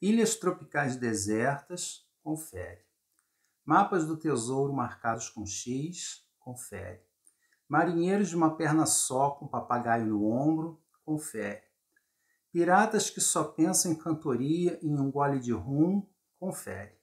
Ilhas tropicais desertas, confere. Mapas do tesouro marcados com X, confere. Marinheiros de uma perna só com papagaio no ombro, confere. Piratas que só pensam em cantoria e em um gole de rum, confere.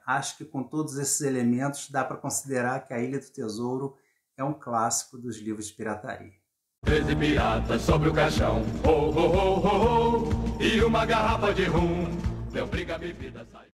Acho que com todos esses elementos dá para considerar que a Ilha do Tesouro é um clássico dos livros de pirataria. 13 piratas sobre o caixão, oh, oh, oh, oh, oh, e uma garrafa de rum, deu briga, bebida, sai.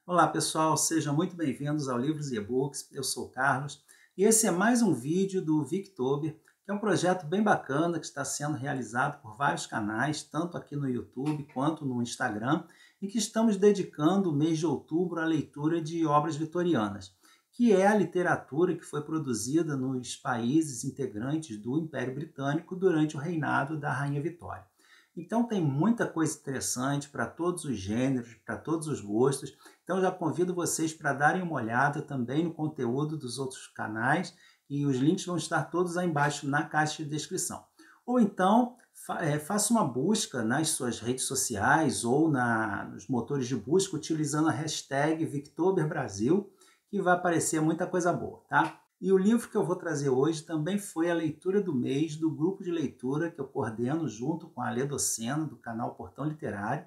Olá pessoal, sejam muito bem-vindos ao Livros e E-Books, eu sou o Carlos, e esse é mais um vídeo do Victober, que é um projeto bem bacana que está sendo realizado por vários canais, tanto aqui no YouTube quanto no Instagram, em que estamos dedicando o mês de outubro à leitura de obras vitorianas, que é a literatura que foi produzida nos países integrantes do Império Britânico durante o reinado da Rainha Vitória. Então tem muita coisa interessante para todos os gêneros, para todos os gostos. Então já convido vocês para darem uma olhada também no conteúdo dos outros canais e os links vão estar todos aí embaixo na caixa de descrição. Ou então faça uma busca nas suas redes sociais ou nos motores de busca utilizando a hashtag VictoberBrasil, que vai aparecer muita coisa boa, tá? E o livro que eu vou trazer hoje também foi a leitura do mês do grupo de leitura que eu coordeno junto com a Lê Docena, do canal Portão Literário,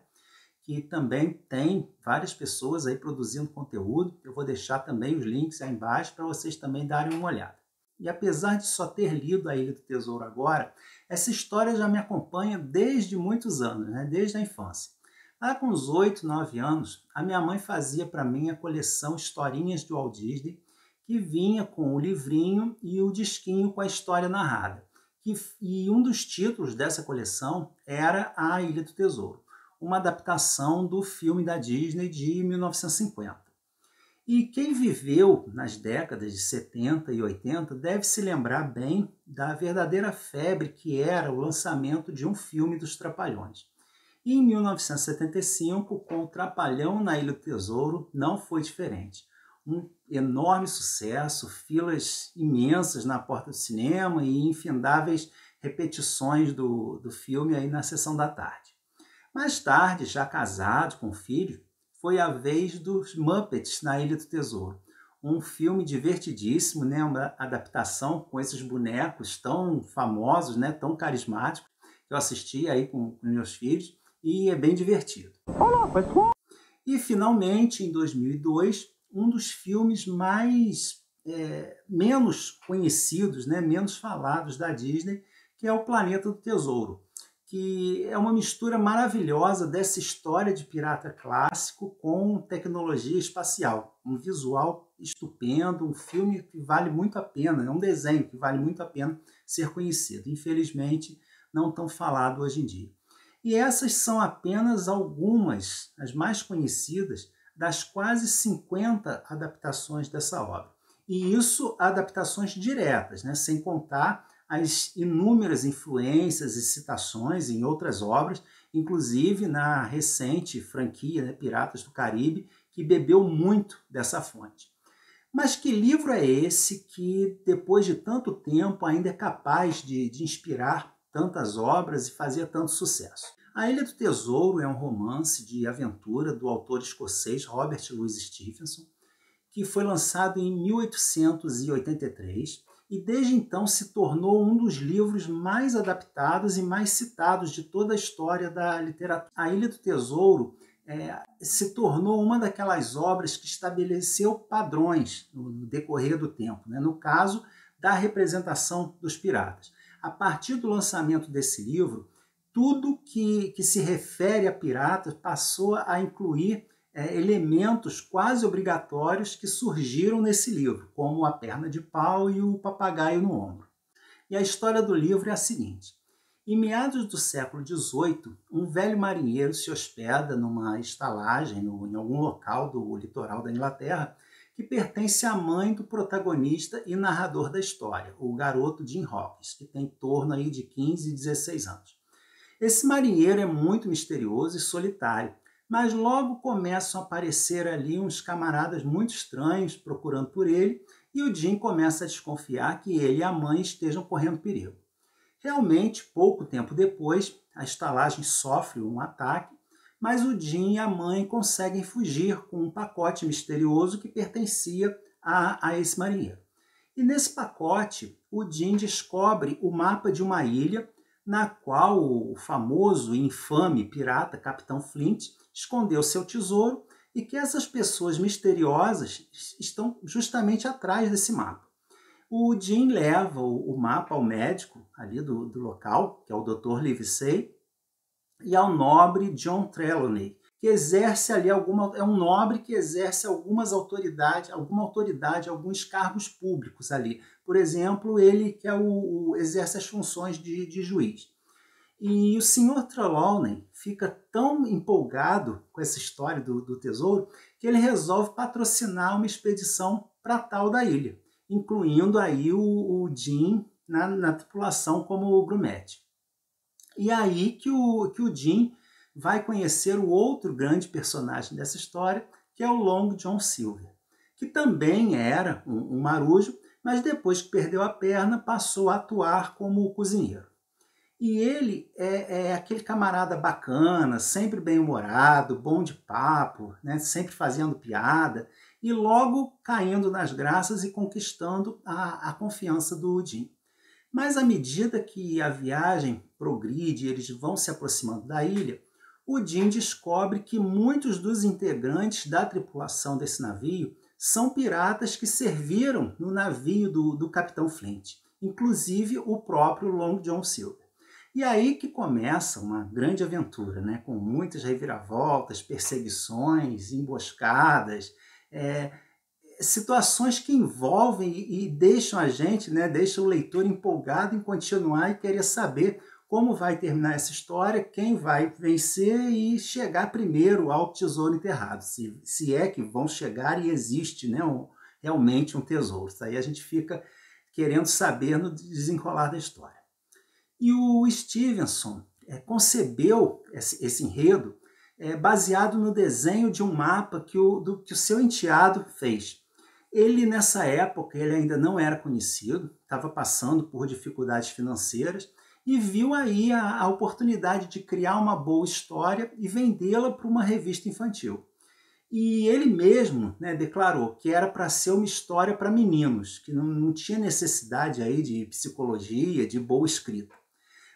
que também tem várias pessoas aí produzindo conteúdo. Eu vou deixar também os links aí embaixo para vocês também darem uma olhada. E apesar de só ter lido A Ilha do Tesouro agora, essa história já me acompanha desde muitos anos, né? Desde a infância. Lá com uns 8, 9 anos, a minha mãe fazia para mim a coleção Historinhas de Walt Disney, que vinha com o livrinho e o disquinho com a história narrada. E um dos títulos dessa coleção era A Ilha do Tesouro, uma adaptação do filme da Disney de 1950. E quem viveu nas décadas de 70 e 80 deve se lembrar bem da verdadeira febre que era o lançamento de um filme dos Trapalhões. E em 1975, com o Trapalhão na Ilha do Tesouro, não foi diferente. Um enorme sucesso, filas imensas na porta do cinema e infindáveis repetições do filme aí na sessão da tarde. Mais tarde, já casado com filho, foi a vez dos Muppets na Ilha do Tesouro. Um filme divertidíssimo, né? Uma adaptação com esses bonecos tão famosos, né? Tão carismáticos, que eu assisti aí com meus filhos e é bem divertido. E finalmente, em 2002, um dos filmes menos conhecidos, né? Menos falados da Disney, que é O Planeta do Tesouro, que é uma mistura maravilhosa dessa história de pirata clássico com tecnologia espacial. Um visual estupendo, um filme que vale muito a pena, é um desenho que vale muito a pena ser conhecido. Infelizmente, não tão falado hoje em dia. E essas são apenas algumas, as mais conhecidas, das quase 50 adaptações dessa obra. E isso, adaptações diretas, né? Sem contar as inúmeras influências e citações em outras obras, inclusive na recente franquia, né, Piratas do Caribe, que bebeu muito dessa fonte. Mas que livro é esse que, depois de tanto tempo, ainda é capaz de inspirar tantas obras e fazer tanto sucesso? A Ilha do Tesouro é um romance de aventura do autor escocês Robert Louis Stevenson, que foi lançado em 1883 e desde então se tornou um dos livros mais adaptados e mais citados de toda a história da literatura. A Ilha do Tesouro se tornou uma daquelas obras que estabeleceu padrões no decorrer do tempo, né? No caso da representação dos piratas. A partir do lançamento desse livro, tudo que se refere a piratas passou a incluir elementos quase obrigatórios que surgiram nesse livro, como a perna de pau e o papagaio no ombro. E a história do livro é a seguinte. Em meados do século XVIII, um velho marinheiro se hospeda numa estalagem em algum local do litoral da Inglaterra que pertence à mãe do protagonista e narrador da história, o garoto Jim Hawkins, que tem em torno aí de 15 e 16 anos. Esse marinheiro é muito misterioso e solitário, mas logo começam a aparecer ali uns camaradas muito estranhos procurando por ele e o Jim começa a desconfiar que ele e a mãe estejam correndo perigo. Realmente, pouco tempo depois, a estalagem sofre um ataque mas o Jim e a mãe conseguem fugir com um pacote misterioso que pertencia a esse marinheiro. E nesse pacote, o Jim descobre o mapa de uma ilha na qual o famoso e infame pirata Capitão Flint escondeu seu tesouro e que essas pessoas misteriosas estão justamente atrás desse mapa. O Jim leva o mapa ao médico ali do local, que é o Dr. Livesey, e ao nobre John Trelawney, que exerce ali é um nobre que exerce alguma autoridade, alguns cargos públicos ali. Por exemplo, ele que exerce as funções de juiz. E o Sr. Trelawney fica tão empolgado com essa história do tesouro que ele resolve patrocinar uma expedição para tal da ilha, incluindo aí o Jim na tripulação como grumete. E aí que o Jim vai conhecer o outro grande personagem dessa história, que é o Long John Silver, que também era um marujo, mas depois que perdeu a perna passou a atuar como cozinheiro. E ele é aquele camarada bacana, sempre bem-humorado, bom de papo, né? Sempre fazendo piada e logo caindo nas graças e conquistando a confiança do Jim. Mas à medida que a viagem progride e eles vão se aproximando da ilha, o Jim descobre que muitos dos integrantes da tripulação desse navio são piratas que serviram no navio do Capitão Flint, inclusive o próprio Long John Silver. E aí que começa uma grande aventura, né? Com muitas reviravoltas, perseguições, emboscadas, situações que envolvem e deixam a gente, né? Deixam o leitor empolgado em continuar e querer saber como vai terminar essa história, quem vai vencer e chegar primeiro ao tesouro enterrado, se é que vão chegar e existe, né, realmente um tesouro. Isso aí a gente fica querendo saber no desenrolar da história. E o Stevenson concebeu esse enredo baseado no desenho de um mapa que o seu enteado fez. Ele, nessa época, ele ainda não era conhecido, estava passando por dificuldades financeiras e viu aí a oportunidade de criar uma boa história e vendê-la para uma revista infantil. E ele mesmo, né, declarou que era para ser uma história para meninos, que não tinha necessidade aí de psicologia, de boa escrita.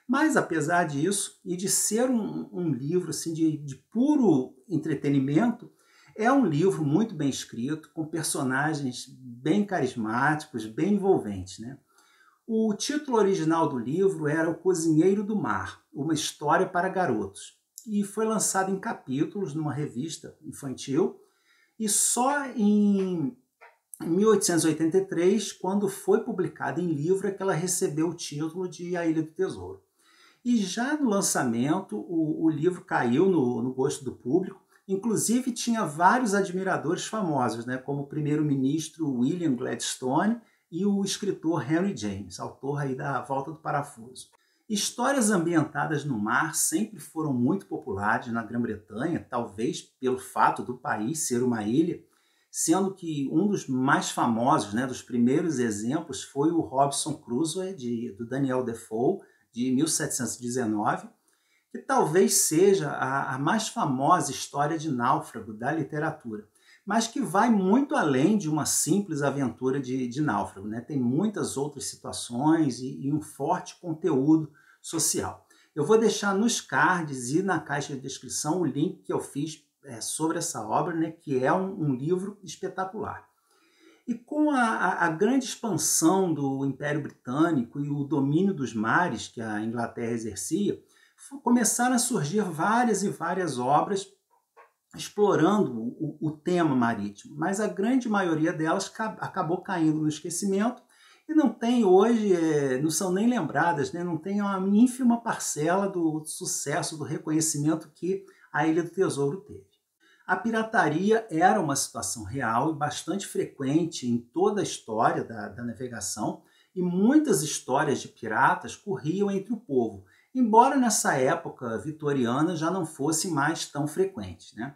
Mas, apesar disso, e de ser um livro assim, de puro entretenimento, é um livro muito bem escrito, com personagens bem carismáticos, bem envolventes, né? O título original do livro era O Cozinheiro do Mar, uma história para garotos, e foi lançado em capítulos numa revista infantil, e só em 1883, quando foi publicada em livro, é que ela recebeu o título de A Ilha do Tesouro. E já no lançamento, o livro caiu no gosto do público, inclusive tinha vários admiradores famosos, né, como o primeiro-ministro William Gladstone e o escritor Henry James, autor aí da Volta do Parafuso. Histórias ambientadas no mar sempre foram muito populares na Grã-Bretanha, talvez pelo fato do país ser uma ilha, sendo que um dos mais famosos, né, dos primeiros exemplos, foi o Robinson Crusoe, do Daniel Defoe, de 1719, que talvez seja a mais famosa história de náufrago da literatura, mas que vai muito além de uma simples aventura de náufrago, né? Tem muitas outras situações e um forte conteúdo social. Eu vou deixar nos cards e na caixa de descrição o link que eu fiz sobre essa obra, né? Que é um livro espetacular. E com a grande expansão do Império Britânico e o domínio dos mares que a Inglaterra exercia, começaram a surgir várias e várias obras explorando o tema marítimo, mas a grande maioria delas acabou caindo no esquecimento e não tem hoje, não são nem lembradas, né? Não tem uma ínfima parcela do sucesso, do reconhecimento que a Ilha do Tesouro teve. A pirataria era uma situação real e bastante frequente em toda a história da navegação, e muitas histórias de piratas corriam entre o povo, embora nessa época vitoriana já não fosse mais tão frequente, né?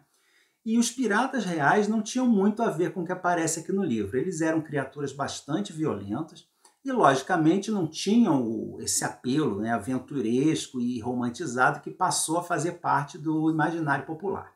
E os piratas reais não tinham muito a ver com o que aparece aqui no livro. Eles eram criaturas bastante violentas, E, logicamente, não tinham esse apelo, né, aventuresco e romantizado que passou a fazer parte do imaginário popular.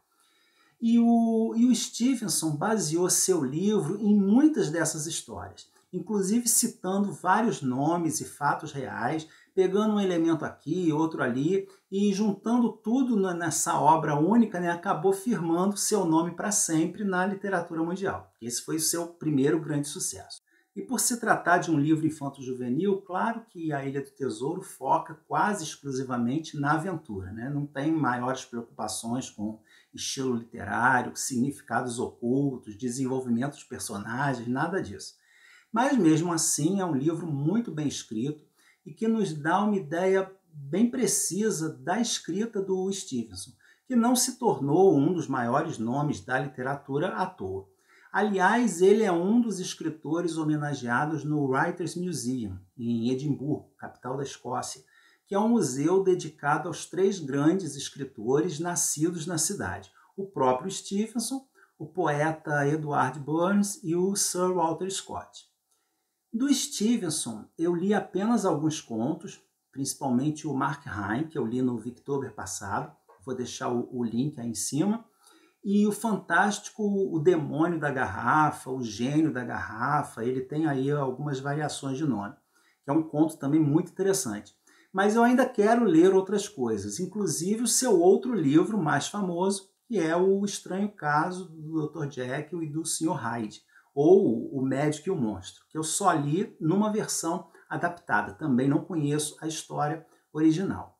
E o Stevenson baseou seu livro em muitas dessas histórias, inclusive citando vários nomes e fatos reais, pegando um elemento aqui, outro ali, e juntando tudo nessa obra única, né, acabou firmando seu nome para sempre na literatura mundial. Esse foi o seu primeiro grande sucesso. E por se tratar de um livro infanto-juvenil, claro que A Ilha do Tesouro foca quase exclusivamente na aventura, né? Não tem maiores preocupações com estilo literário, significados ocultos, desenvolvimento de personagens, nada disso. Mas mesmo assim é um livro muito bem escrito e que nos dá uma ideia bem precisa da escrita do Stevenson, que não se tornou um dos maiores nomes da literatura à toa. Aliás, ele é um dos escritores homenageados no Writers' Museum, em Edimburgo, capital da Escócia, que é um museu dedicado aos 3 grandes escritores nascidos na cidade: o próprio Stevenson, o poeta Edward Burns e o Sir Walter Scott. Do Stevenson, eu li apenas alguns contos, principalmente o Mark Hain, que eu li no Victober passado, vou deixar o link aí em cima, e o fantástico O Demônio da Garrafa, O Gênio da Garrafa, ele tem aí algumas variações de nome, que é um conto também muito interessante. Mas eu ainda quero ler outras coisas, inclusive o seu outro livro mais famoso, que é O Estranho Caso do Dr. Jekyll e do Sr. Hyde, ou O Médico e o Monstro, que eu só li numa versão adaptada, também não conheço a história original.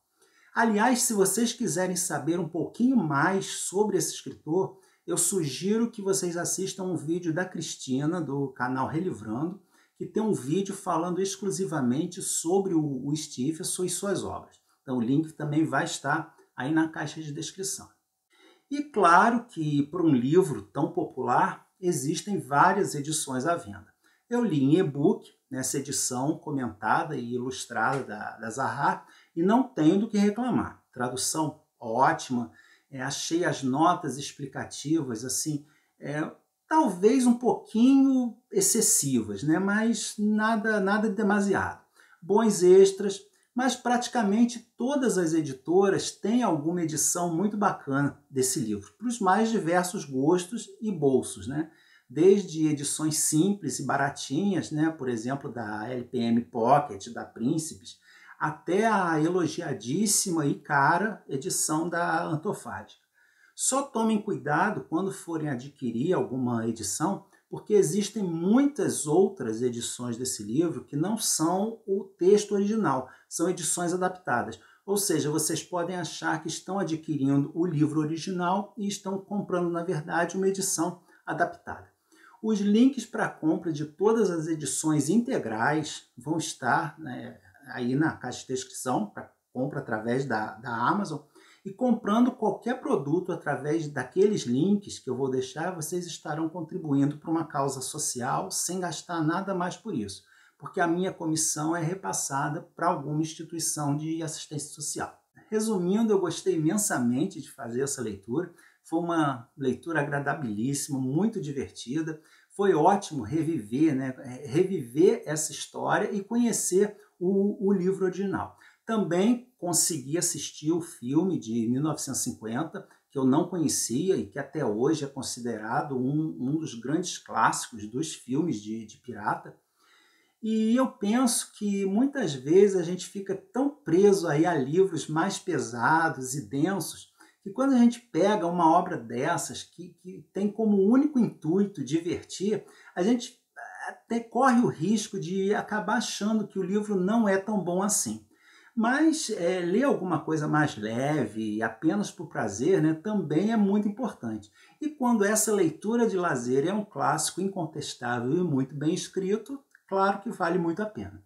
Aliás, se vocês quiserem saber um pouquinho mais sobre esse escritor, eu sugiro que vocês assistam um vídeo da Cristina, do canal Relivrando, que tem um vídeo falando exclusivamente sobre o Stevenson e suas obras. Então o link também vai estar aí na caixa de descrição. E claro que para um livro tão popular, existem várias edições à venda. Eu li em e-book, nessa edição comentada e ilustrada da Zahar, e não tenho do que reclamar. Tradução ótima, achei as notas explicativas assim, talvez um pouquinho excessivas, né? Mas nada demasiado. Bons extras, mas praticamente todas as editoras têm alguma edição muito bacana desse livro, para os mais diversos gostos e bolsos, né? Desde edições simples e baratinhas, né? Por exemplo, da LPM Pocket, da Príncipes, até a elogiadíssima e cara edição da Antofágica. Só tomem cuidado quando forem adquirir alguma edição, porque existem muitas outras edições desse livro que não são o texto original, são edições adaptadas. Ou seja, vocês podem achar que estão adquirindo o livro original e estão comprando, na verdade, uma edição adaptada. Os links para a compra de todas as edições integrais vão estar, né, aí na caixa de descrição, para compra através da Amazon. E comprando qualquer produto através daqueles links que eu vou deixar, vocês estarão contribuindo para uma causa social sem gastar nada mais por isso, porque a minha comissão é repassada para alguma instituição de assistência social. Resumindo, eu gostei imensamente de fazer essa leitura. Foi uma leitura agradabilíssima, muito divertida. Foi ótimo reviver, né? Reviver essa história e conhecer o livro original. Também consegui assistir o filme de 1950, que eu não conhecia e que até hoje é considerado um dos grandes clássicos dos filmes de pirata. E eu penso que muitas vezes a gente fica tão preso aí a livros mais pesados e densos, que quando a gente pega uma obra dessas, que tem como único intuito divertir, a gente até corre o risco de acabar achando que o livro não é tão bom assim. Mas ler alguma coisa mais leve, apenas por prazer, né, também é muito importante. E quando essa leitura de lazer é um clássico incontestável e muito bem escrito, claro que vale muito a pena.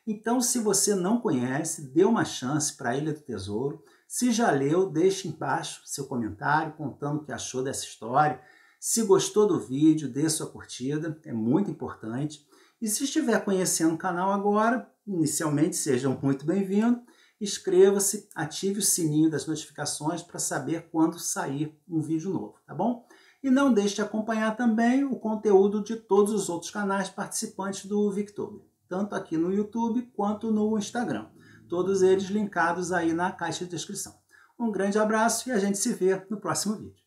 Então, se você não conhece, dê uma chance para a Ilha do Tesouro. Se já leu, deixe embaixo seu comentário contando o que achou dessa história. Se gostou do vídeo, dê sua curtida, é muito importante. E se estiver conhecendo o canal agora, inicialmente seja muito bem-vindo. Inscreva-se, ative o sininho das notificações para saber quando sair um vídeo novo, tá bom? E não deixe de acompanhar também o conteúdo de todos os outros canais participantes do Victober. tanto aqui no YouTube quanto no Instagram. Todos eles linkados aí na caixa de descrição. Um grande abraço e a gente se vê no próximo vídeo.